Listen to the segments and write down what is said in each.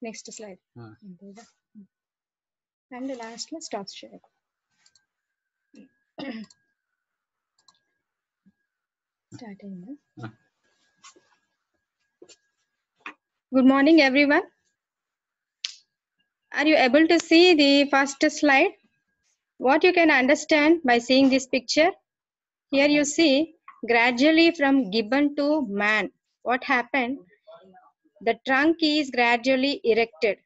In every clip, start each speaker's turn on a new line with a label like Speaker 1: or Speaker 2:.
Speaker 1: Next slide. And the last one, stop share. Starting. Good morning, everyone. Are you able to see the first slide? What you can understand by seeing this picture? Here you see gradually from gibbon to man. What happened? The trunk is gradually erected.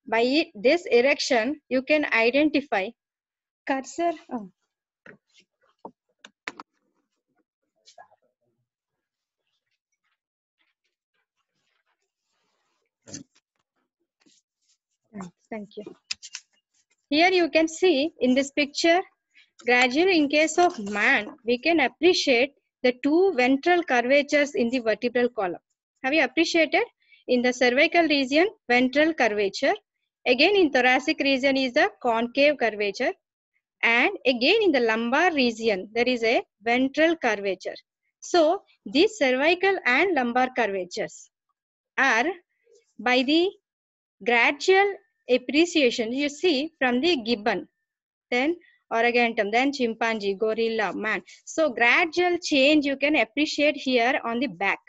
Speaker 1: By this erection, you can identify cursor. Thank you. Here you can see in this picture, gradually in case of man, we can appreciate the two ventral curvatures in the vertebral column. Have you appreciated? In the cervical region, ventral curvature. Again in thoracic region is the concave curvature. And again in the lumbar region, there is a ventral curvature. So these cervical and lumbar curvatures are by the gradual appreciation you see from the gibbon, then orangutan, then chimpanzee, gorilla, man. So gradual change you can appreciate here on the back,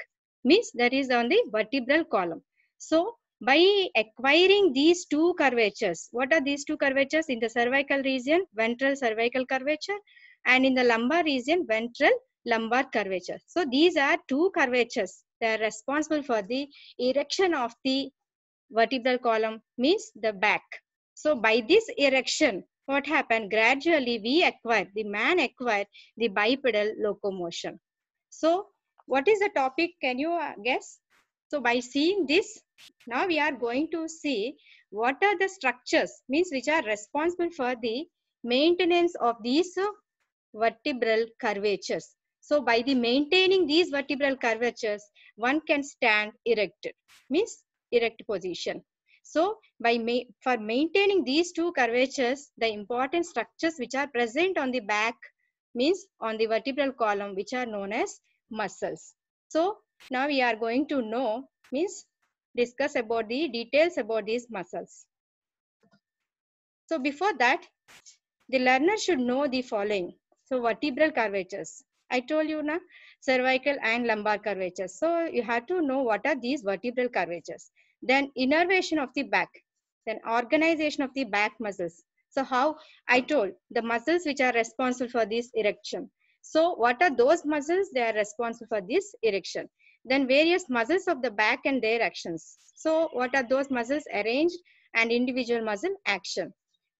Speaker 1: means that is on the vertebral column. So by acquiring these two curvatures, what are these two curvatures? In the cervical region, ventral cervical curvature, and in the lumbar region, ventral lumbar curvature. So these are two curvatures. They are responsible for the erection of the vertebral column, means the back. So by this erection, what happened? Gradually the man acquired the bipedal locomotion. So what is the topic? Can you guess? So by seeing this, now we are going to see what are the structures, means which are responsible for the maintenance of these vertebral curvatures. So by the maintaining these vertebral curvatures, one can stand erected, means erect position. So for maintaining these two curvatures, the important structures which are present on the back, means on the vertebral column, which are known as muscles. So now we are going to know, means discuss about the details about these muscles. So before that, the learner should know the following. So vertebral curvatures. I told you na, cervical and lumbar curvatures. So you have to know what are these vertebral curvatures. Then innervation of the back. Then organization of the back muscles. So how I told the muscles which are responsible for this erection. So what are those muscles? They are responsible for this erection. Then various muscles of the back and their actions. So what are those muscles? Arranged and individual muscle action.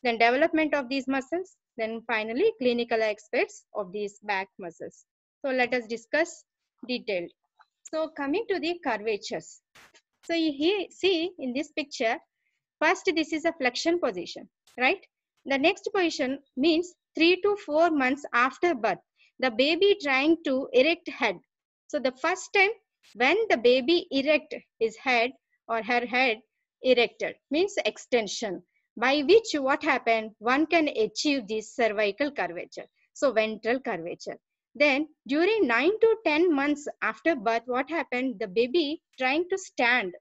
Speaker 1: Then development of these muscles, then finally clinical aspects of these back muscles. So let us discuss detailed. So coming to the curvatures. So you see in this picture, first this is a flexion position, right? The next position means 3 to 4 months after birth, the baby trying to erect head. So the first time when the baby erect his head or her head erected, means extension, by which what happened, one can achieve this cervical curvature, so ventral curvature. Then during 9 to 10 months after birth, what happened, the baby trying to stand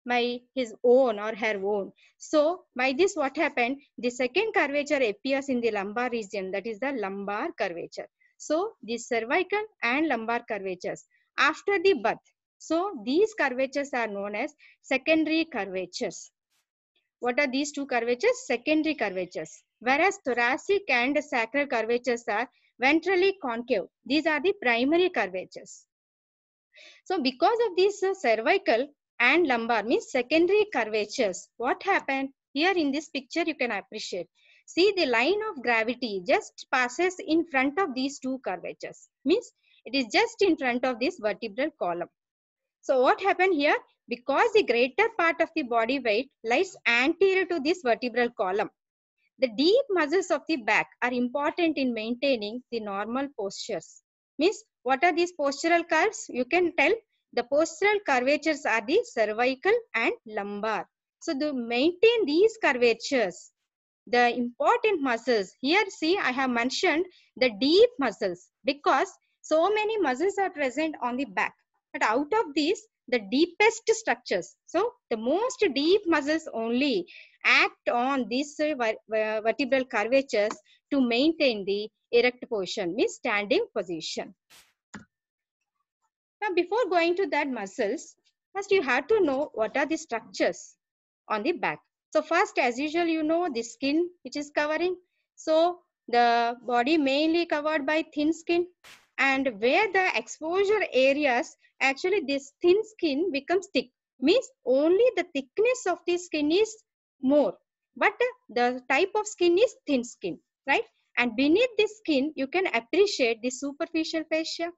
Speaker 1: by his own or her own. So by this what happened, the second curvature appears in the lumbar region, that is the lumbar curvature. So the cervical and lumbar curvatures after the birth. So these curvatures are known as secondary curvatures. What are these two curvatures? Secondary curvatures. Whereas thoracic and sacral curvatures are ventrally concave. These are the primary curvatures. So because of these cervical and lumbar, means secondary curvatures, what happened? Here in this picture you can appreciate. See, the line of gravity just passes in front of these two curvatures. Means it is just in front of this vertebral column. So what happened here? Because the greater part of the body weight lies anterior to this vertebral column, the deep muscles of the back are important in maintaining the normal postures. Means what are these postural curves? You can tell the postural curvatures are the cervical and lumbar. So to maintain these curvatures, the important muscles, here see I have mentioned the deep muscles because so many muscles are present on the back. But out of these, the deepest structures. So the most deep muscles only act on these vertebral curvatures to maintain the erect position, means standing position. Now, before going to that muscles, first you have to know what are the structures on the back. So first, as usual, you know the skin which is covering. So the body mainly covered by thin skin, and where the exposure areas, actually this thin skin becomes thick, means only the thickness of the skin is more, but the type of skin is thin skin, right? And beneath the skin, you can appreciate the superficial fascia.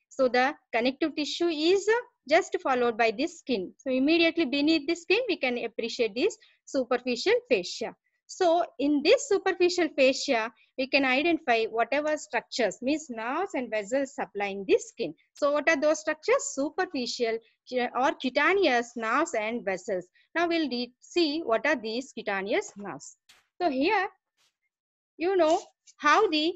Speaker 1: So the connective tissue is just followed by this skin. So immediately beneath the skin, we can appreciate this superficial fascia. So in this superficial fascia, we can identify whatever structures, means nerves and vessels supplying the skin. So what are those structures? Superficial or cutaneous nerves and vessels. Now we'll see what are these cutaneous nerves. So here, you know how the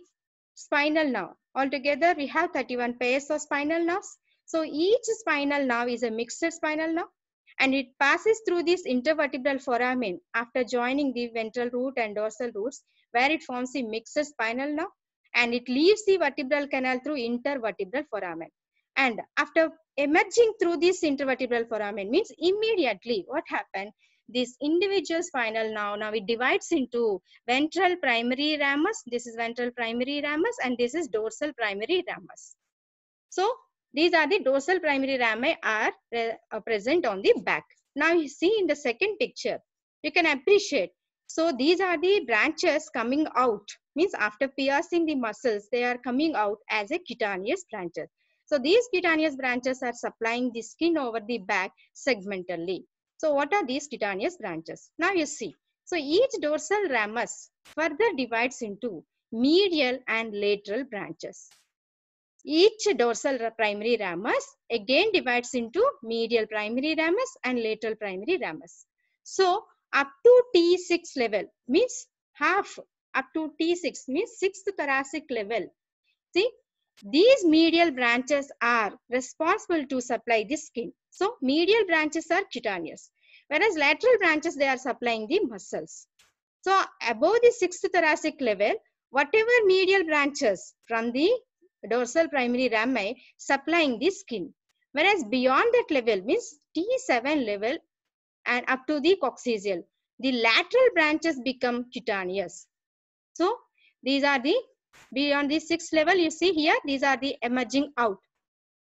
Speaker 1: spinal nerve. Altogether, we have 31 pairs of spinal nerves. So each spinal nerve is a mixed spinal nerve, and it passes through this intervertebral foramen after joining the ventral root and dorsal roots, where it forms the mixed spinal nerve, and it leaves the vertebral canal through intervertebral foramen. And after emerging through this intervertebral foramen, means immediately what happened? This individual spinal nerve, now it divides into ventral primary ramus. This is ventral primary ramus, and this is dorsal primary ramus. So these are the dorsal primary rami are present on the back. Now you see in the second picture, you can appreciate. So these are the branches coming out, means after piercing the muscles, they are coming out as a cutaneous branches. So these cutaneous branches are supplying the skin over the back segmentally. So what are these cutaneous branches? Now you see. So each dorsal ramus further divides into medial and lateral branches. Each dorsal primary ramus again divides into medial primary ramus and lateral primary ramus. So up to T6 level, means half, up to T6 means 6th thoracic level. See, these medial branches are responsible to supply the skin. So medial branches are cutaneous, whereas lateral branches, they are supplying the muscles. So above the 6th thoracic level, whatever medial branches from the dorsal primary rami supplying the skin, whereas beyond that level, means T7 level and up to the coccygeal, the lateral branches become cutaneous. So these are the beyond the 6th level, you see here, these are the emerging out.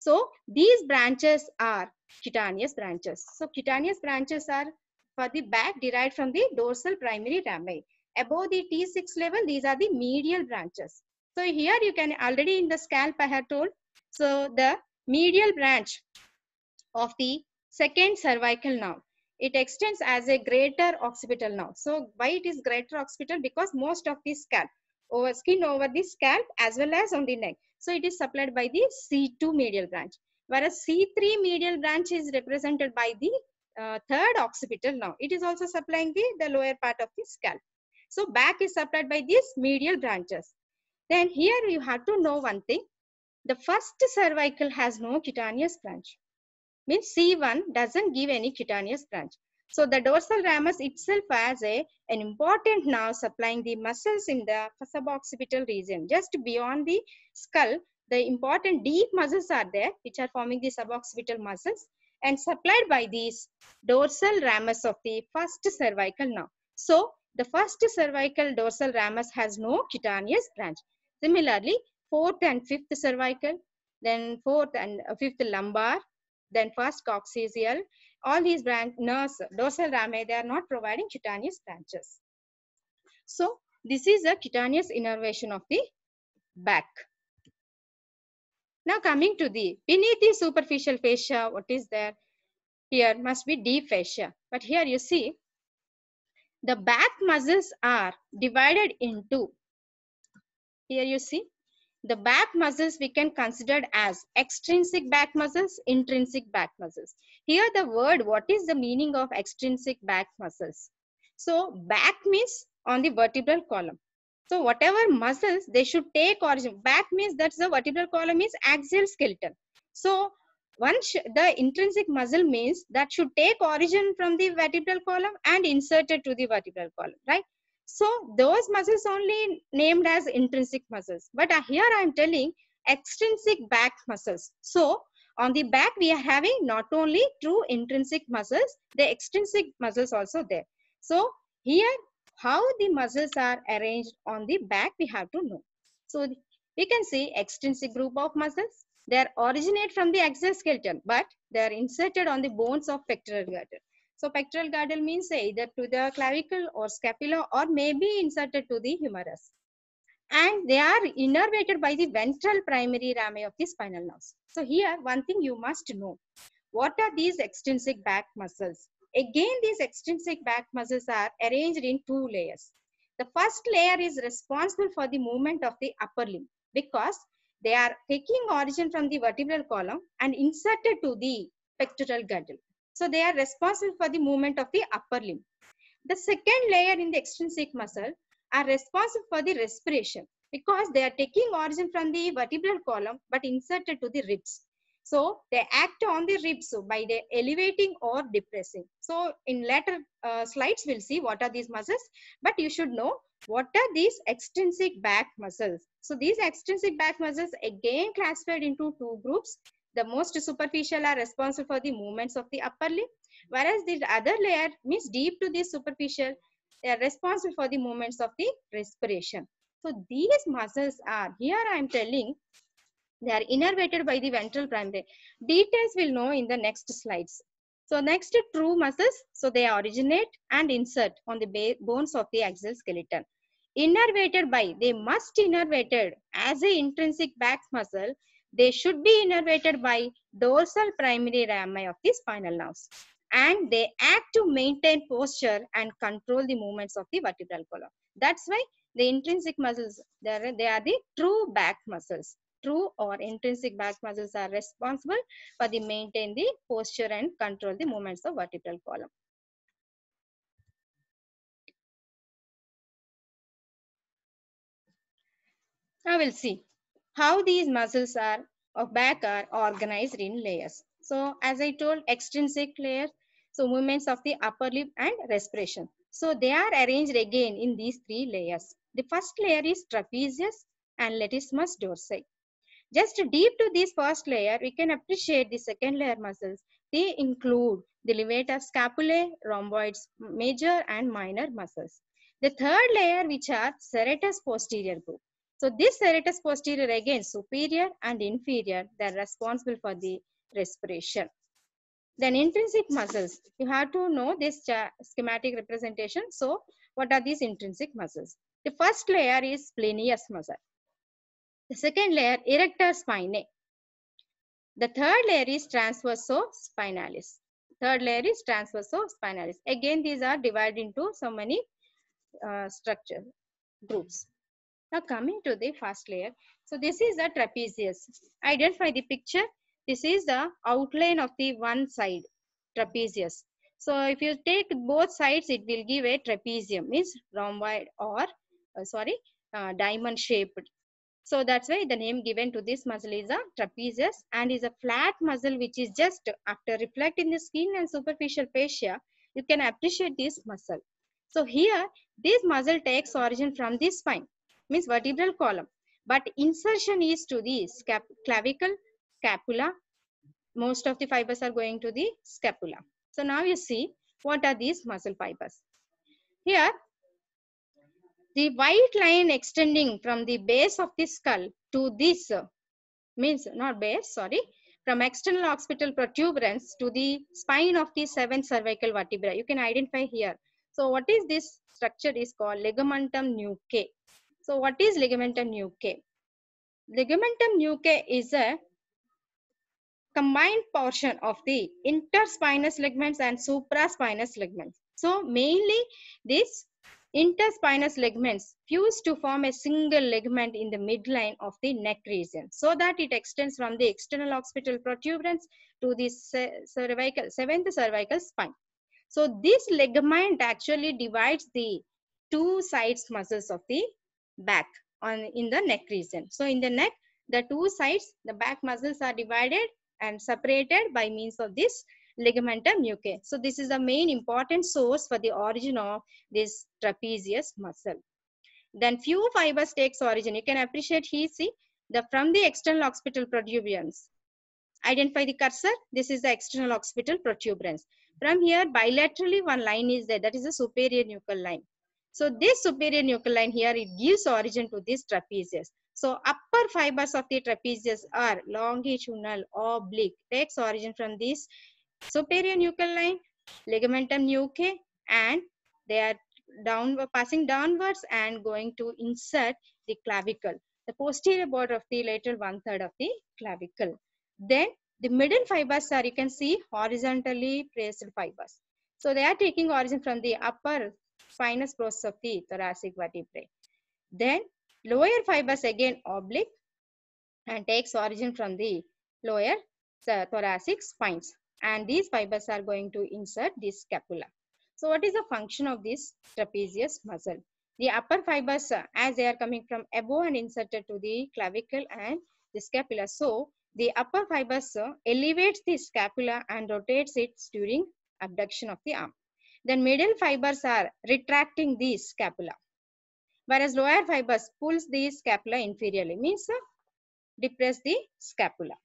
Speaker 1: So these branches are cutaneous branches. So cutaneous branches are for the back derived from the dorsal primary rami. Above the T6 level, these are the medial branches. So here you can already in the scalp I have told. So the medial branch of the second cervical nerve, it extends as a greater occipital nerve. So why it is greater occipital? Because most of the scalp, over skin over the scalp as well as on the neck. So it is supplied by the C2 medial branch, whereas C3 medial branch is represented by the third occipital nerve. It is also supplying the lower part of the scalp. So back is supplied by these medial branches. Then here you have to know one thing. The first cervical has no cutaneous branch. Means C1 doesn't give any cutaneous branch. So the dorsal ramus itself has an important nerve supplying the muscles in the suboccipital region. Just beyond the skull, the important deep muscles are there, which are forming the suboccipital muscles and supplied by these dorsal ramus of the first cervical nerve. So the first cervical dorsal ramus has no cutaneous branch. Similarly, fourth and fifth cervical, then fourth and fifth lumbar, then first coccygeal, all these nerves, dorsal rami, they are not providing cutaneous branches. So this is a cutaneous innervation of the back. Now coming to the beneath the superficial fascia, what is there? Here must be deep fascia. But here you see the back muscles are divided into, here you see, the back muscles we can consider as extrinsic back muscles, intrinsic back muscles. Here the word, what is the meaning of extrinsic back muscles? So back means on the vertebral column. So whatever muscles, they should take origin. Back means that's the vertebral column is axial skeleton. So the intrinsic muscle means that should take origin from the vertebral column and inserted to the vertebral column, right? So those muscles only named as intrinsic muscles. But here I am telling extrinsic back muscles. So on the back we are having not only true intrinsic muscles, the extrinsic muscles also there. So here how the muscles are arranged on the back we have to know. So we can see extrinsic group of muscles. They originate from the axial skeleton, but they are inserted on the bones of pectoral girdle. So pectoral girdle means either to the clavicle or scapula or maybe inserted to the humerus. And they are innervated by the ventral primary rami of the spinal nerves. So here one thing you must know. What are these extrinsic back muscles? Again, these extrinsic back muscles are arranged in two layers. The first layer is responsible for the movement of the upper limb because they are taking origin from the vertebral column and inserted to the pectoral girdle. So they are responsible for the movement of the upper limb. The second layer in the extrinsic muscle are responsible for the respiration because they are taking origin from the vertebral column but inserted to the ribs. So they act on the ribs by the elevating or depressing. So in later slides we'll see what are these muscles, but you should know what are these extrinsic back muscles. So these extrinsic back muscles again classified into two groups. The most superficial are responsible for the movements of the upper limb, whereas the other layer means deep to the superficial, they are responsible for the movements of the respiration. So these muscles are, here I am telling, they are innervated by the ventral primary. Details we'll know in the next slides. So next, true muscles. So they originate and insert on the bones of the axial skeleton. Innervated by, they must innervated as a intrinsic back muscle. They should be innervated by dorsal primary rami of the spinal nerves. And they act to maintain posture and control the movements of the vertebral column. That's why the intrinsic muscles, they are the true back muscles. True or intrinsic back muscles are responsible for the maintain the posture and control the movements of vertebral column. Now we'll see how these muscles are of back are organized in layers. So as I told, extrinsic layers, so movements of the upper lip and respiration. So they are arranged again in these three layers. The first layer is trapezius and latissimus dorsi. Just deep to this first layer, we can appreciate the second layer muscles. They include the levator scapulae, rhomboids, major and minor muscles. The third layer, which are serratus posterior group. So this serratus posterior again superior and inferior, they are responsible for the respiration. Then intrinsic muscles, you have to know this schematic representation. So what are these intrinsic muscles? The first layer is splenius muscle. The second layer, erector spinae. The third layer is transversospinalis. Third layer is transversospinalis. Again, these are divided into so many structure groups. Now coming to the first layer. So this is the trapezius. Identify the picture. This is the outline of the one side, trapezius. So if you take both sides, it will give a trapezium, means rhomboid or diamond shaped. So that's why the name given to this muscle is a trapezius and is a flat muscle which is just after reflecting the skin and superficial fascia, you can appreciate this muscle. So here, this muscle takes origin from the spine, means vertebral column, but insertion is to the clavicle, scapula. Most of the fibers are going to the scapula. So now you see what are these muscle fibers. Here, the white line extending from the base of the skull to this, means not base, sorry, from external occipital protuberance to the spine of the seventh cervical vertebra. You can identify here. So what is this structure is called ligamentum nuchae. So what is ligamentum nuchae? Ligamentum nuchae is a combined portion of the interspinous ligaments and supraspinous ligaments. So mainly this interspinous ligaments fuse to form a single ligament in the midline of the neck region so that it extends from the external occipital protuberance to the seventh cervical spine. So this ligament actually divides the two sides muscles of the back in the neck region. So in the neck, the two sides, the back muscles are divided and separated by means of this ligamentum nuchae. So this is the main important source for the origin of this trapezius muscle. Then few fibers takes origin. You can appreciate here, see, from the external occipital protuberance. Identify the cursor. This is the external occipital protuberance. From here, bilaterally one line is there. That is the superior nuchal line. So this superior nuchal line here, it gives origin to this trapezius. So upper fibers of the trapezius are longitudinal, oblique, takes origin from this superior nuchal line, ligamentum nuchae, and they are passing downwards and going to insert the clavicle, the posterior border of the lateral 1/3 of the clavicle. Then the middle fibers are, you can see, horizontally placed fibers. So they are taking origin from the upper spinous process of the thoracic vertebrae. Then lower fibers again oblique and takes origin from the lower thoracic spines. And these fibers are going to insert this scapula. So what is the function of this trapezius muscle? The upper fibers, as they are coming from above and inserted to the clavicle and the scapula. So the upper fibers elevates the scapula and rotates it during abduction of the arm. Then middle fibers are retracting the scapula, whereas lower fibers pulls the scapula inferiorly, means depress the scapula.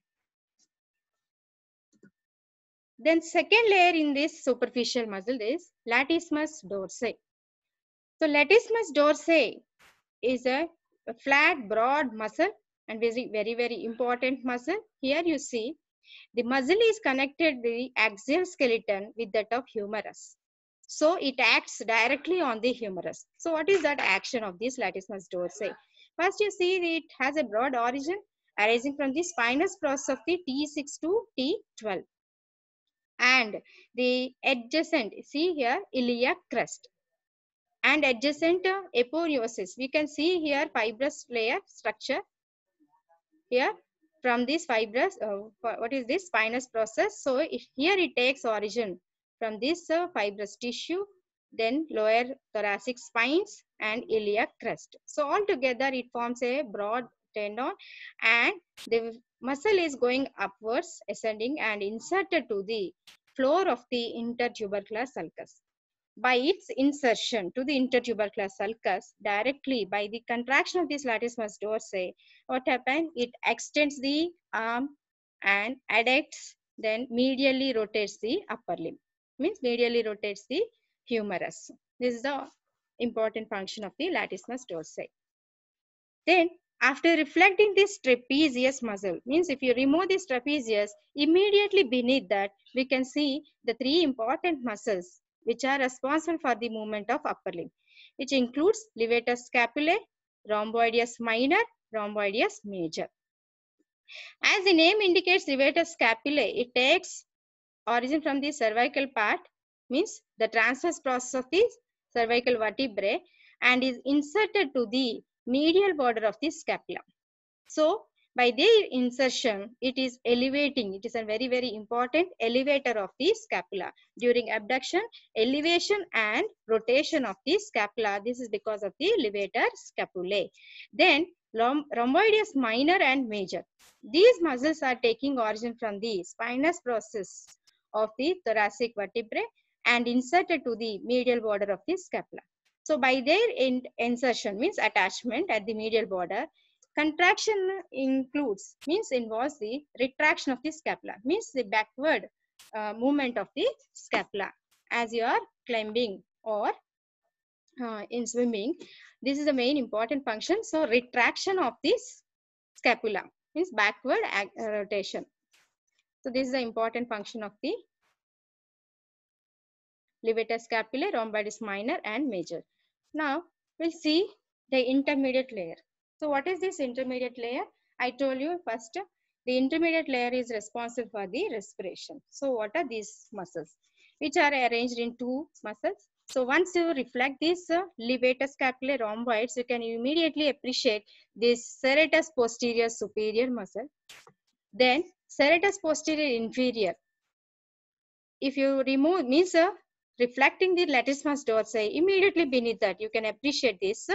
Speaker 1: Then second layer in this superficial muscle is latissimus dorsi. So latissimus dorsi is a flat, broad muscle and very important muscle. Here you see the muscle is connected the axial skeleton with that of humerus. So it acts directly on the humerus. So what is that action of this latissimus dorsi? First you see it has a broad origin arising from the spinous process of the T6 to T12. And the adjacent, see here, iliac crest and adjacent aponeurosis. We can see here fibrous layer structure here from this fibrous, what is this spinous process? So here it takes origin from this fibrous tissue, then lower thoracic spines and iliac crest. So altogether it forms a broad tendon and the muscle is going upwards, ascending and inserted to the floor of the intertubercular sulcus. By its insertion to the intertubercular sulcus directly by the contraction of this latissimus dorsi, what happens? It extends the arm and adducts, then medially rotates the upper limb. Means medially rotates the humerus. This is the important function of the latissimus dorsi. Then after reflecting this trapezius muscle, means if you remove this trapezius, immediately beneath that we can see the three important muscles which are responsible for the movement of upper limb, which includes levator scapulae, rhomboideus minor, rhomboideus major. As the name indicates, levator scapulae, it takes origin from the cervical part, means the transverse process of the cervical vertebrae, and is inserted to the medial border of the scapula. So by their insertion, it is elevating. It is a very important elevator of the scapula. During abduction, elevation and rotation of the scapula. This is because of the levator scapulae. Then rhomboideus minor and major. These muscles are taking origin from the spinous process of the thoracic vertebrae and inserted to the medial border of the scapula. So by their insertion, means attachment at the medial border, contraction involves the retraction of the scapula, means the backward movement of the scapula as you are climbing or in swimming. This is the main important function. So retraction of this scapula means backward rotation. So this is the important function of the levator scapulae, rhomboideus minor and major. Now we'll see the intermediate layer. So what is this intermediate layer? I told you first, the intermediate layer is responsible for the respiration. So what are these muscles? Which are arranged in two muscles. So once you reflect this levator scapulae rhomboids, you can immediately appreciate this serratus posterior superior muscle. Then serratus posterior inferior. If you remove, means reflecting the latissimus dorsi, immediately beneath that you can appreciate this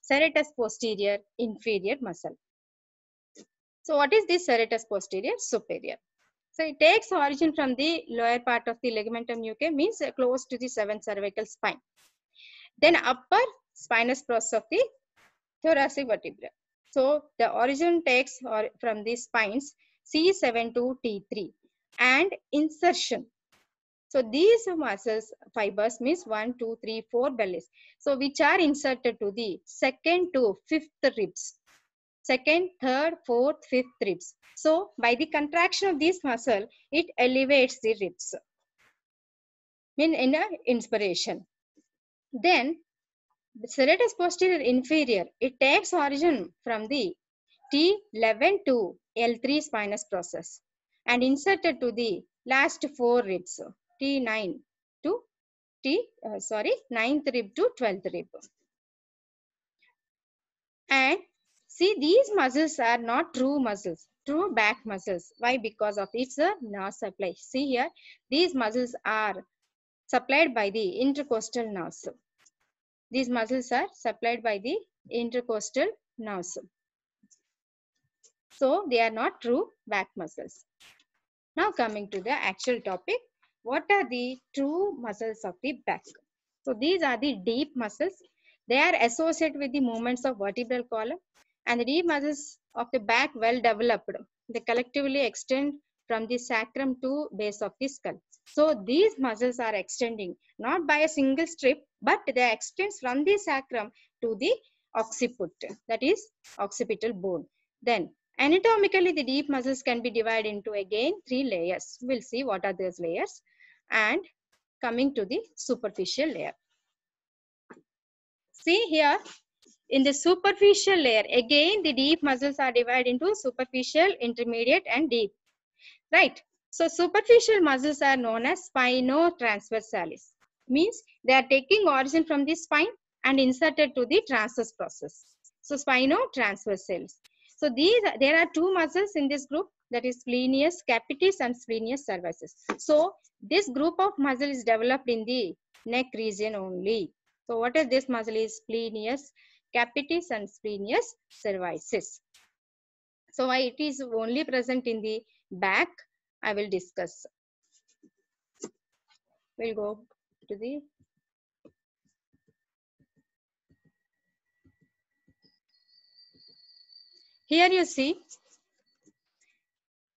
Speaker 1: serratus posterior inferior muscle. So what is this serratus posterior superior? So it takes origin from the lower part of the ligamentum nuchae, means close to the 7th cervical spine. Then upper spinous process of the thoracic vertebra. So the origin takes from the spines C7 to T3 and insertion. So these muscles fibers means 1, 2, 3, 4 bellies. So which are inserted to the 2nd to 5th ribs. 2nd, 3rd, 4th, 5th ribs. So by the contraction of this muscle, it elevates the ribs. Mean in a inspiration. Then the serratus posterior inferior, it takes origin from the T11 to L3 spinous process and inserted to the last 4 ribs, T9 to ninth rib to 12th rib. And see, these muscles are not true muscles, true back muscles. Why? Because of its nerve supply. See here, these muscles are supplied by the intercostal nerves. These muscles are supplied by the intercostal nerves. So they are not true back muscles. Now coming to the actual topic, what are the true muscles of the back? So these are the deep muscles. They are associated with the movements of vertebral column, and the deep muscles of the back well developed. They collectively extend from the sacrum to base of the skull. So these muscles are extending not by a single strip, but they extend from the sacrum to the occiput, that is occipital bone. Then anatomically, the deep muscles can be divided into again 3 layers. We'll see what are those layers. And coming to the superficial layer. See here, in the superficial layer, again the deep muscles are divided into superficial, intermediate and deep. Right. So superficial muscles are known as spinotransversalis. Means they are taking origin from the spine and inserted to the transverse process. So spinotransversalis. So there are 2 muscles in this group, that is splenius capitis and splenius cervicis. So this group of muscle is developed in the neck region only. So what is this muscle is splenius capitis and splenius cervicis. So why it is only present in the back, I will discuss. We'll go to the here you see,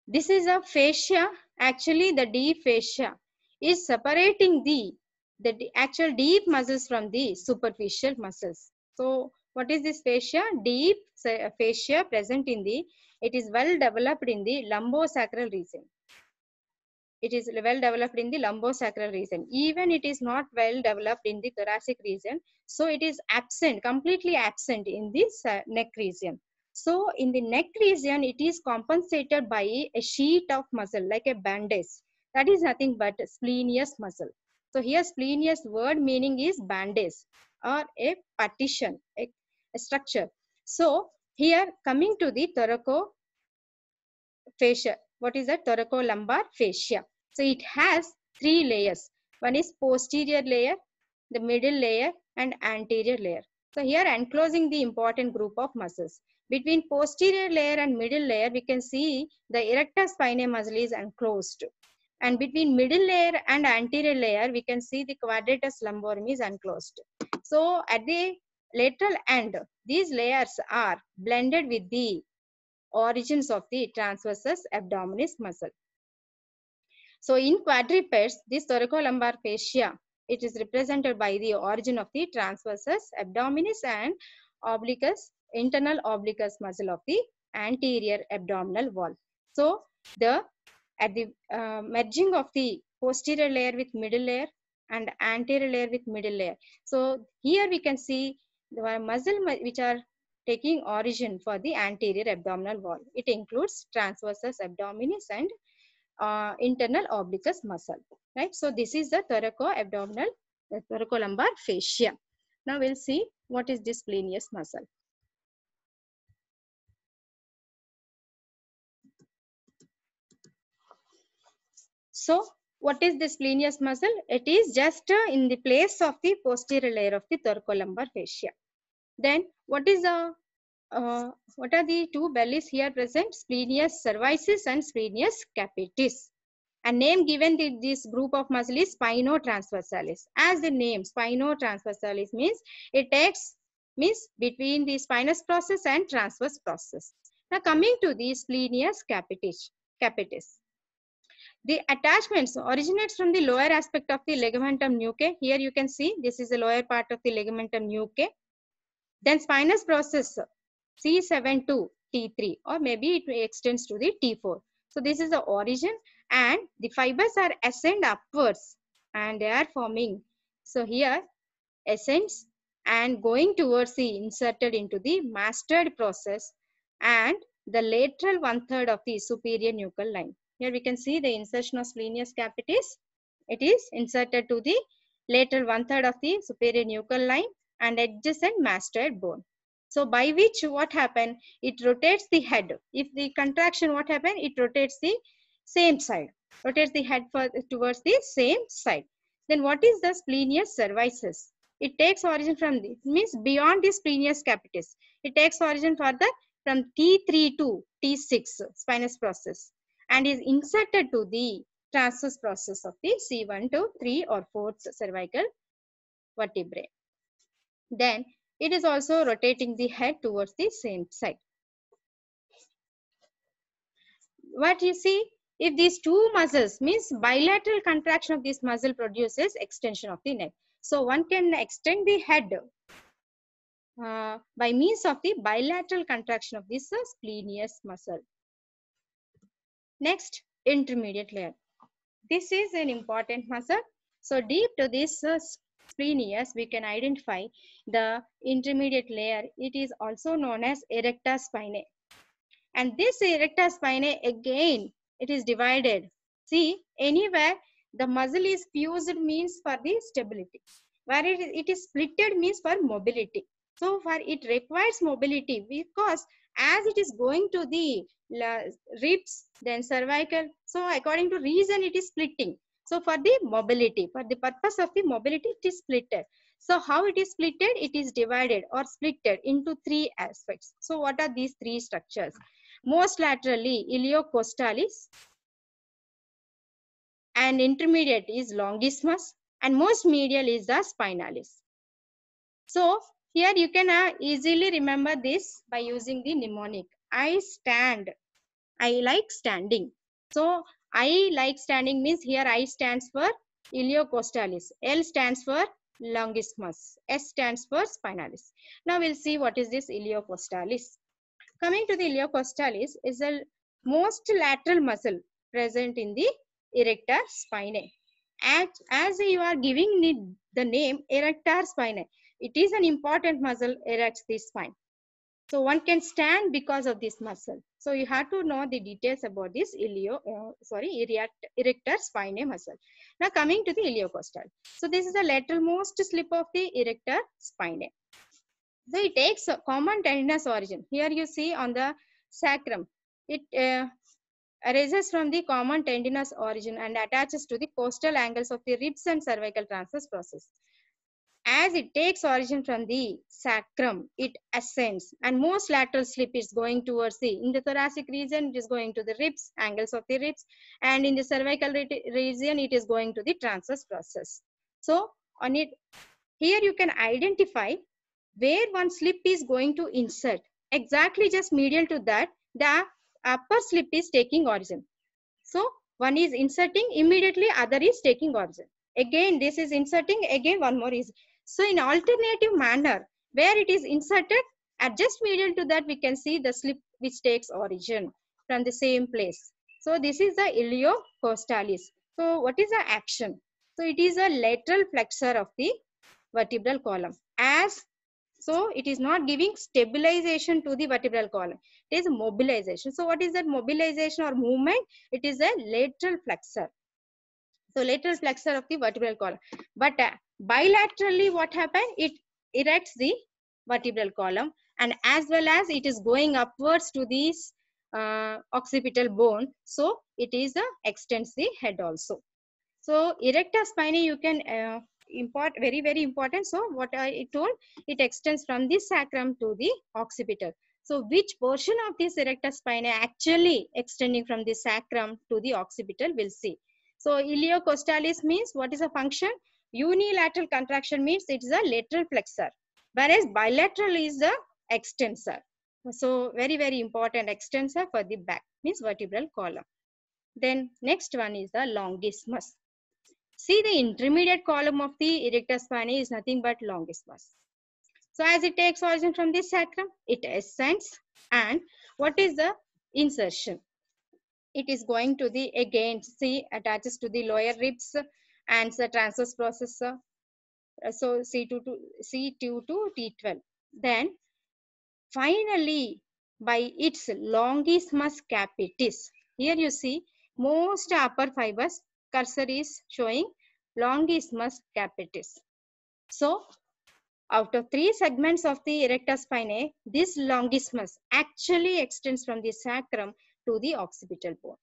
Speaker 1: this is a fascia. Actually the deep fascia is separating the actual deep muscles from the superficial muscles. So what is this fascia? Deep fascia present in the, it is well developed in the lumbosacral region. It is well developed in the lumbosacral region. Even it is not well developed in the thoracic region. So it is absent, completely absent in this neck region. So in the neck region, it is compensated by a sheet of muscle like a bandage. That is nothing but splenius muscle. So here splenius word meaning is bandage or a partition, a structure. So here coming to the thoracofascia. What is that? Thoracolumbar fascia. So it has 3 layers. One is posterior layer, the middle layer and anterior layer. So here enclosing the important group of muscles. Between posterior layer and middle layer, we can see the erector spinae muscle is enclosed. And between middle layer and anterior layer, we can see the quadratus lumborum is enclosed. So at the lateral end, these layers are blended with the origins of the transversus abdominis muscle. So in quadrupeds, this thoracolumbar fascia, it is represented by the origin of the transversus abdominis and obliquus, internal obliquus muscle of the anterior abdominal wall. So at the merging of the posterior layer with middle layer and anterior layer with middle layer. So here we can see the muscle which are taking origin for the anterior abdominal wall. It includes transversus abdominis and internal obliquus muscle, right? So this is the thoracolumbar fascia. Now we'll see what is this splenius muscle. So what is the splenius muscle? It is just in the place of the posterior layer of the thoracolumbar fascia. Then what is the what are the two bellies here present? Splenius cervicis and splenius capitis. A name given to this group of muscle is spinotransversalis. As the name spinotransversalis means it takes between the spinous process and transverse process. Now coming to the splenius capitis. The attachments originates from the lower aspect of the ligamentum nuchae. Here you can see this is the lower part of the ligamentum nuchae. Then spinous process C7 to T3, or maybe it extends to the T4. So this is the origin, and the fibers are ascend upwards and they are forming. So here ascends and going towards the inserted into the mastered process and the lateral 1/3 of the superior nuchal line. Here we can see the insertion of splenius capitis. It is inserted to the lateral 1/3 of the superior nuchal line and adjacent mastoid bone. So by which what happened? It rotates the head. If the contraction what happened? It rotates the same side. Rotates the head towards the same side. Then what is the splenius cervicis? It takes origin from this, means beyond the splenius capitis. It takes origin further from T3 to T6 spinous process and is inserted to the transverse process of the C1 to 3 or 4th cervical vertebrae. Then it is also rotating the head towards the same side. What you see, if these two muscles means bilateral contraction of this muscle produces extension of the neck. So one can extend the head by means of the bilateral contraction of this splenius muscle. Next, intermediate layer. This is an important muscle. So deep to this splenius, we can identify the intermediate layer. It is also known as erector spinae. And this erector spinae, again, it is divided. See, anywhere the muscle is fused means for the stability. Where it is splitted means for mobility. So for it requires mobility because as it is going to the ribs, then cervical. So according to reason, it is splitting. So for the mobility, for the purpose of the mobility, it is splitted. So how it is splitted? It is divided or splitted into three aspects. So what are these three structures? Most laterally, iliocostalis, and intermediate is longissimus, and most medial is the spinalis. So here you can easily remember this by using the mnemonic. I stand. I like standing. So I like standing means here I stands for iliocostalis. L stands for longissimus. S stands for spinalis. Now we'll see what is this iliocostalis. Coming to the iliocostalis is the most lateral muscle present in the erector spinae. As you are giving the name erector spinae, it is an important muscle erects the spine. So one can stand because of this muscle. So you have to know the details about this erector spinae muscle. Now coming to the iliocostal. So this is the lateral most slip of the erector spinae. So it takes a common tendinous origin. Here you see on the sacrum, it arises from the common tendinous origin and attaches to the costal angles of the ribs and cervical transverse process. As it takes origin from the sacrum, it ascends and most lateral slip is going towards in the thoracic region, it is going to the ribs, angles of the ribs, and in the cervical region, it is going to the transverse process. So on it, here you can identify where one slip is going to insert. Exactly just medial to that, the upper slip is taking origin. So one is inserting, immediately other is taking origin. Again this is inserting, again one more is. So in alternative manner, where it is inserted, at just medial to that we can see the slip which takes origin from the same place. So this is the iliocostalis. So what is the action? So it is a lateral flexor of the vertebral column. So it is not giving stabilization to the vertebral column. It is mobilization. So what is that mobilization or movement? It is a lateral flexor. So lateral flexor of the vertebral column. But bilaterally what happened? It erects the vertebral column, and as well as it is going upwards to this occipital bone. So it is extends the head also. So erector spinae you can very important. So what I told, it extends from the sacrum to the occipital. So which portion of this erector spinae actually extending from the sacrum to the occipital, we'll see. So iliocostalis means what is a function? Unilateral contraction means it is a lateral flexor, whereas bilateral is the extensor. So very, very important extensor for the back, means vertebral column. Then next one is the longismus. See, the intermediate column of the erector spinae is nothing but longismus. So as it takes origin from the sacrum, it ascends, and what is the insertion? It is going to the, again, see, attaches to the lower ribs and the transverse process. So C2 to T12. Then finally, by its longismus capitis. Here you see most upper fibers, cursor is showing longismus capitis. So out of 3 segments of the erector spinae, this longismus actually extends from the sacrum to the occipital bone.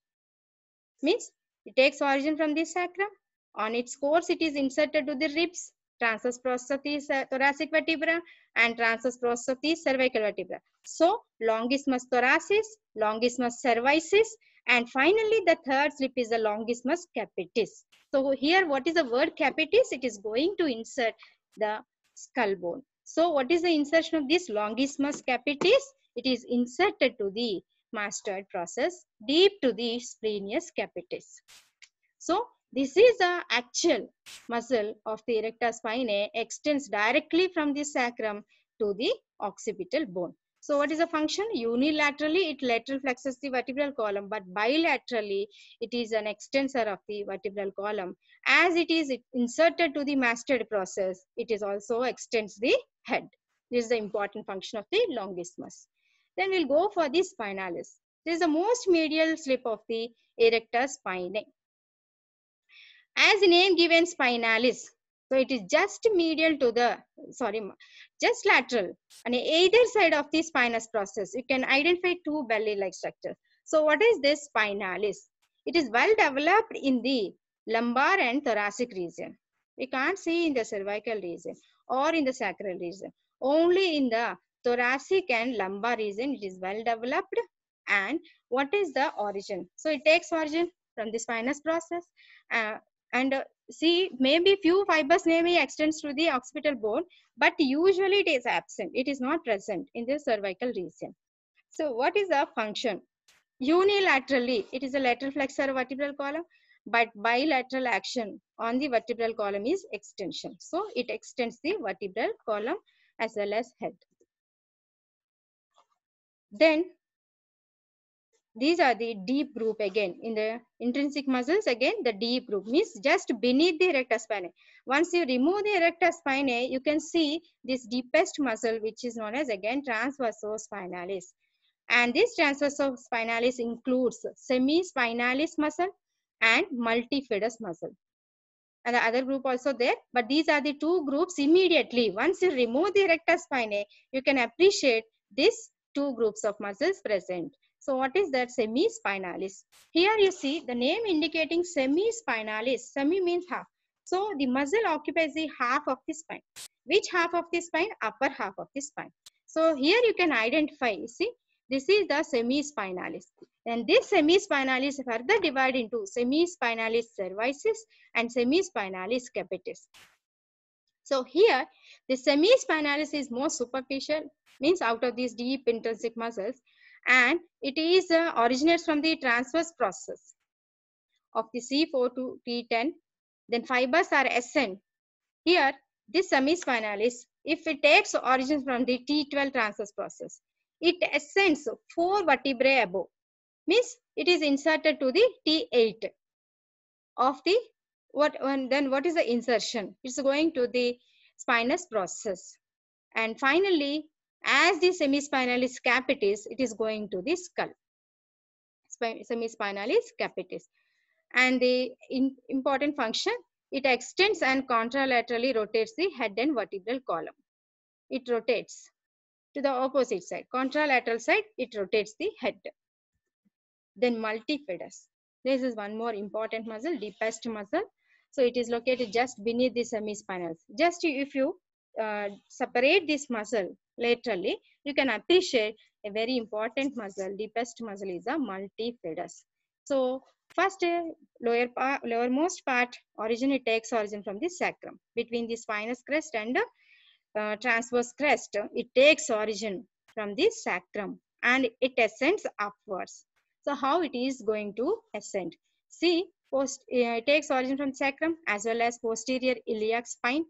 Speaker 1: Means it takes origin from the sacrum. On its course, it is inserted to the ribs, transverse process of the thoracic vertebra, and transverse process of the cervical vertebra. So longismus thoracis, longismus cervicis, and finally the third slip is the longismus capitis. So here, what is the word capitis? It is going to insert the skull bone. So what is the insertion of this longismus capitis? It is inserted to the mastoid process deep to the splenius capitis. So this is the actual muscle of the erector spinae, extends directly from the sacrum to the occipital bone. So what is the function? Unilaterally, it lateral flexes the vertebral column, but bilaterally, it is an extensor of the vertebral column. As it is inserted to the mastoid process, it is also extends the head. This is the important function of the longismus. Then we'll go for the spinalis. This is the most medial slip of the erector spinae. As the name given, spinalis, so it is just medial to the, just lateral on either side of the spinous process. You can identify 2 belly-like structures. So what is this spinalis? It is well developed in the lumbar and thoracic region. We can't see in the cervical region or in the sacral region. Only in the thoracic and lumbar region it is well developed. And what is the origin? So it takes origin from the spinous process. See, maybe few fibers maybe extends to the occipital bone, but usually it is absent. It is not present in the cervical region. So what is the function? Unilaterally, it is a lateral flexor vertebral column, but bilateral action on the vertebral column is extension. So it extends the vertebral column as well as head. Then these are the deep group again. In the intrinsic muscles, again, the deep group means just beneath the erector spinae. Once you remove the erector spinae, you can see this deepest muscle, which is known as again transversospinalis. And this transversospinalis includes semispinalis muscle and multifidus muscle. And the other group also there, but these are the 2 groups immediately. Once you remove the erector spinae, you can appreciate these 2 groups of muscles present. So what is that? Semispinalis. Here you see the name indicating semispinalis. Semi means half. So the muscle occupies the half of the spine. Which half of the spine? Upper half of the spine. So here you can identify, see, this is the semispinalis. And this semispinalis further divided into semispinalis cervicis and semispinalis capitis. So here the semispinalis is more superficial, means out of these deep intrinsic muscles, and it is originates from the transverse process of the C4 to T10. Then fibers are ascend. Here this semispinalis, if it takes origin from the T12 transverse process, it ascends 4 vertebrae above, means it is inserted to the T8 of the then what is the insertion? It's going to the spinous process, and finally as the semispinalis capitis, it is going to the skull. Semispinalis capitis. And the important function, it extends and contralaterally rotates the head and vertebral column. It rotates to the opposite side, contralateral side, it rotates the head. Then multifidus. This is one more important muscle, deepest muscle. So it is located just beneath the semispinals. Just if you separate this muscle laterally, you can appreciate a very important muscle, deepest muscle is the multifidus. So first, lowermost part takes origin from the sacrum, between the spinous crest and transverse crest. It takes origin from the sacrum and it ascends upwards. So how it is going to ascend? See, it takes origin from sacrum as well as posterior iliac spine,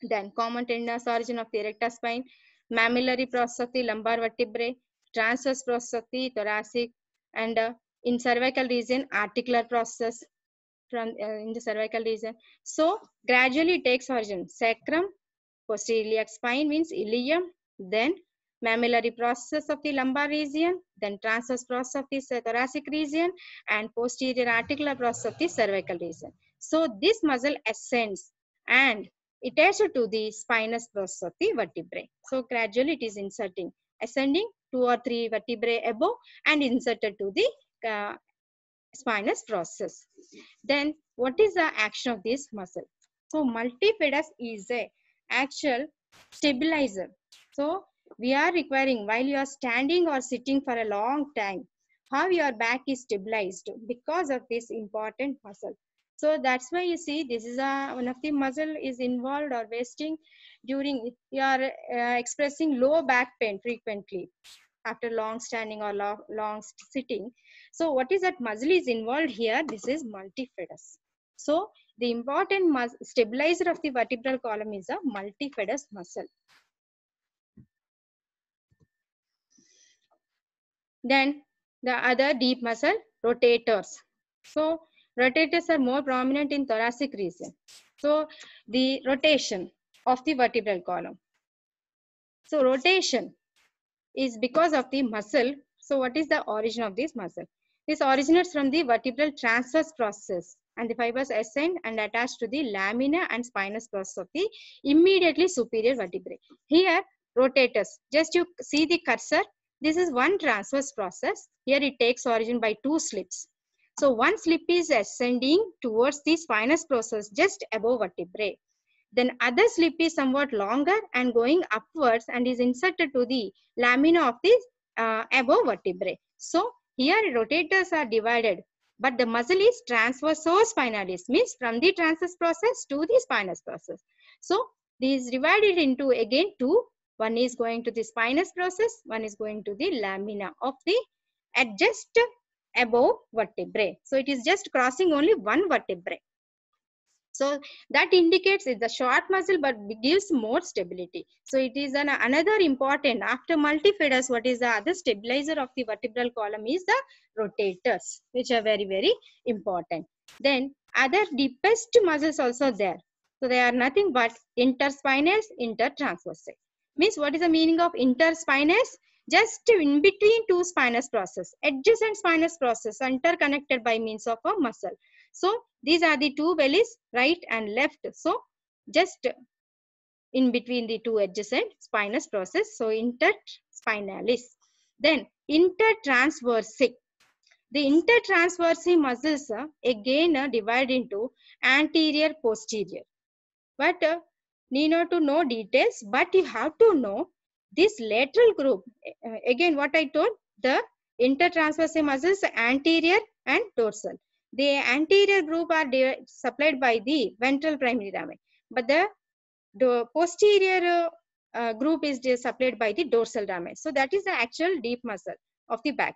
Speaker 1: then common tendinous origin of the erector spine, mammillary process of the lumbar vertebrae, transverse process of the thoracic, and in cervical region, articular process from in the cervical region. So gradually it takes origin sacrum, posterior iliac spine means ilium, then mammillary process of the lumbar region, then transverse process of the thoracic region, and posterior articular process of the cervical region. So this muscle ascends and attached to the spinous process of the vertebrae. So gradually it is inserting, ascending 2 or 3 vertebrae above and inserted to the spinous process. Then what is the action of this muscle? So multifidus is a actual stabilizer. So we are requiring, while you are standing or sitting for a long time, how your back is stabilized because of this important muscle. So that's why you see this is one of the muscle is involved or wasting during you are expressing low back pain frequently after long standing or long sitting. So what is that muscle is involved here? This is multifidus. So the important stabilizer of the vertebral column is a multifidus muscle. Then the other deep muscle, rotators. So rotators are more prominent in thoracic region. So the rotation of the vertebral column. So rotation is because of the muscle. So what is the origin of this muscle? This originates from the vertebral transverse process, and the fibers ascend and attach to the lamina and spinous process of the immediately superior vertebrae. Here rotators, just you see the cursor, this is one transverse process. Here it takes origin by 2 slips. So one slip is ascending towards the spinous process just above vertebrae. Then other slip is somewhat longer and going upwards and is inserted to the lamina of the above vertebrae. So here rotators are divided, but the muscle is transversospinalis, means from the transverse process to the spinous process. So this is divided into again 2. One is going to the spinous process, one is going to the lamina of the at just above vertebrae. So it is just crossing only one vertebrae. So that indicates it's a short muscle but gives more stability. So it is another important, after multifidus, what is the other stabilizer of the vertebral column is the rotators, which are very, very important. Then other deepest muscles also there. So they are nothing but interspinous, intertransverse. Means what is the meaning of interspinous? Just in between 2 spinous process, adjacent spinous process, interconnected by means of a muscle. So these are the 2 bellies, right and left. So just in between the 2 adjacent spinous process. So interspinalis. Then intertransversic. The intertransversic muscles again divide into anterior, posterior. But need not to know details, but you have to know this lateral group. Again, what I told, the intertransversic muscles anterior and dorsal. The anterior group are supplied by the ventral primary rami, but the posterior group is supplied by the dorsal rami. So that is the actual deep muscle of the back.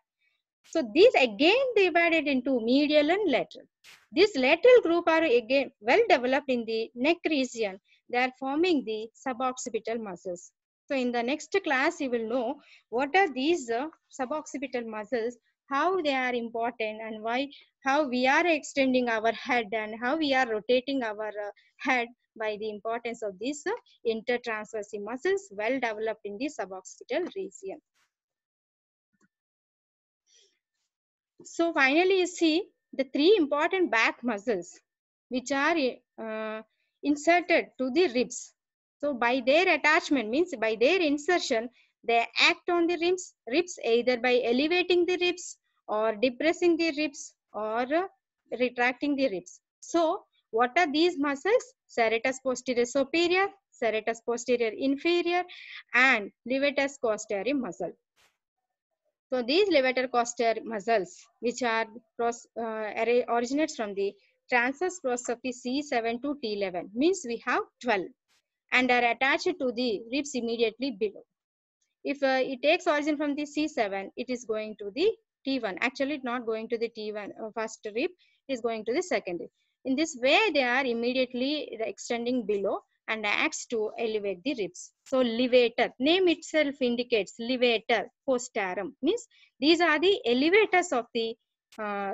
Speaker 1: So these again divided into medial and lateral. This lateral group are again well developed in the neck region. They are forming the suboccipital muscles. So in the next class, you will know what are these suboccipital muscles, how they are important, and why, how we are extending our head and how we are rotating our head by the importance of these intertransverse muscles well developed in the suboccipital region. So finally, you see the 3 important back muscles which are inserted to the ribs. So by their attachment, means by their insertion, they act on the ribs either by elevating the ribs or depressing the ribs or retracting the ribs. So What are these muscles? Serratus posterior superior, serratus posterior inferior, and levator costae muscle. So these levator costae muscles, which are originates from the transverse process of the C7 to T11, means we have 12, and are attached to the ribs immediately below. If it takes origin from the C7, it is going to the T1. Actually, it's not going to the T1 first rib, it is going to the second rib. In this way, they are immediately extending below and acts to elevate the ribs. So, levator, name itself indicates levator postarum, means these are the elevators of the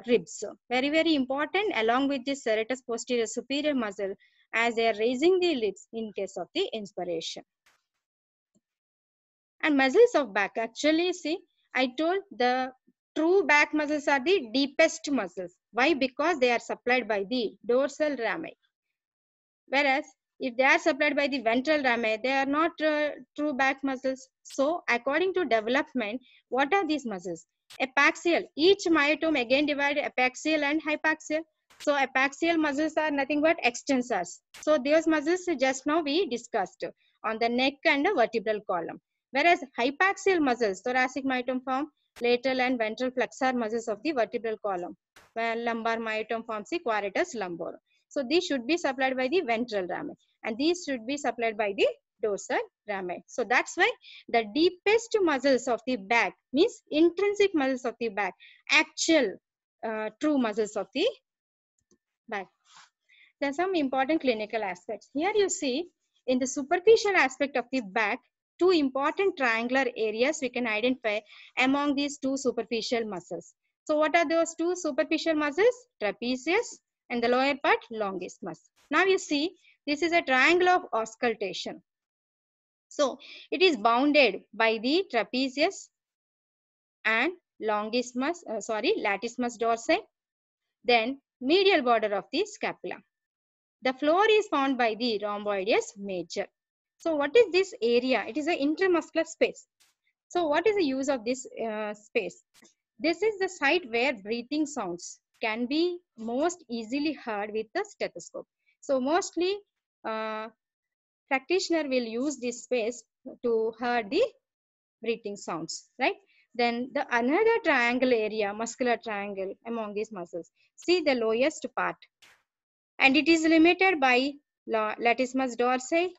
Speaker 1: ribs. Very, very important along with the serratus posterior superior muscle as they are raising the ribs in case of the inspiration. And muscles of back, actually, see, I told the true back muscles are the deepest muscles. Why? Because they are supplied by the dorsal rami. Whereas if they are supplied by the ventral rami, they are not true back muscles. So according to development, what are these muscles? Epaxial. Each myotome again divided epaxial and hypaxial. So epaxial muscles are nothing but extensors. So those muscles just now we discussed on the neck and the vertebral column. Whereas hypaxial muscles, thoracic myotome form lateral and ventral flexor muscles of the vertebral column, while lumbar myotome forms the quadratus lumborum. So these should be supplied by the ventral rami, and these should be supplied by the dorsal rami. So that's why the deepest muscles of the back means intrinsic muscles of the back, actual true muscles of the back. There are some important clinical aspects. Here you see in the superficial aspect of the back, two important triangular areas we can identify among these two superficial muscles. So what are those two superficial muscles? Trapezius and the lower part longissimus. Now you see this is a triangle of auscultation. So it is bounded by the trapezius and latissimus dorsi, then medial border of the scapula. The floor is formed by the rhomboideus major. So what is this area? It is an intramuscular space. So what is the use of this space? This is the site where breathing sounds can be most easily heard with the stethoscope. So mostly practitioner will use this space to hear the breathing sounds, right? Then the another triangle area, muscular triangle among these muscles. See the lowest part, and it is limited by latissimus dorsi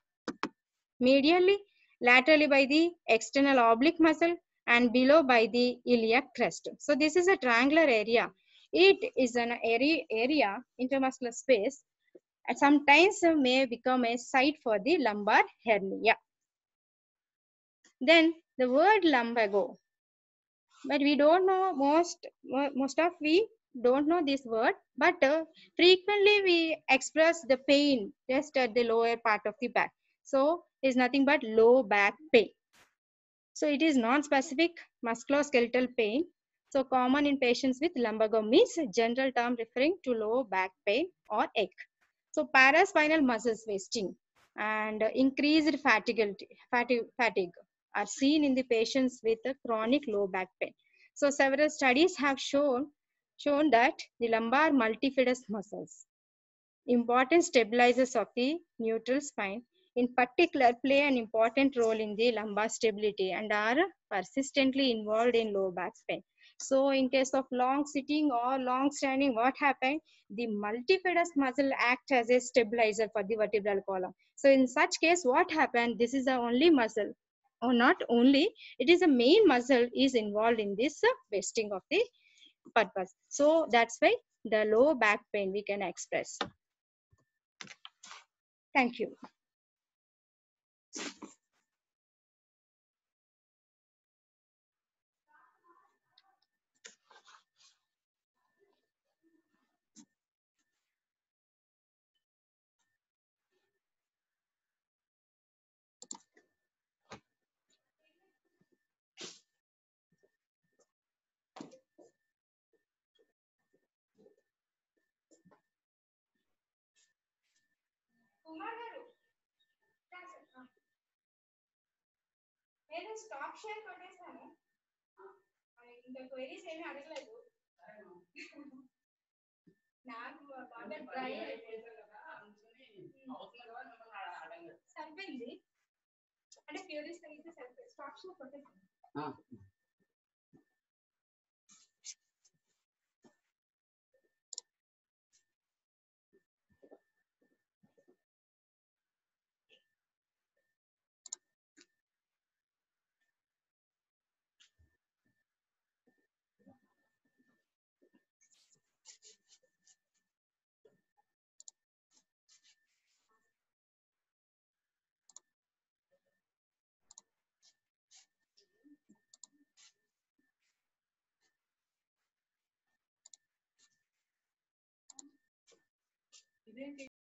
Speaker 1: medially, laterally by the external oblique muscle, and below by the iliac crest. So this is a triangular area. It is an area intermuscular space, and sometimes may become a site for the lumbar hernia. Then the word lumbago, but we don't know most of we don't know this word, but frequently we express the pain just at the lower part of the back. So is nothing but low back pain. So it is non-specific musculoskeletal pain. So common in patients with lumbago, means general term referring to low back pain or ache. So paraspinal muscles wasting and increased fatigue are seen in the patients with a chronic low back pain. So several studies have shown that the lumbar multifidus muscles, important stabilizers of the neutral spine, in particular play an important role in the lumbar stability and are persistently involved in low back pain. So in case of long sitting or long standing, what happened? The multifidus muscle acts as a stabilizer for the vertebral column. So in such case, what happened? This is the only muscle, or not only, it is the main muscle is involved in this wasting of the purpose. So that's why the low back pain we can express. Thank you. నేను stop share కొట్టేసాను ఇంకా queries ఏమీ అడగలేదు నాకు బాగా dry అయిపోయింది సరిపోయింది అంటే cure is అయితే సరిపోయింది స్టాక్స్ లో కొట్టేసి ఇదేంటి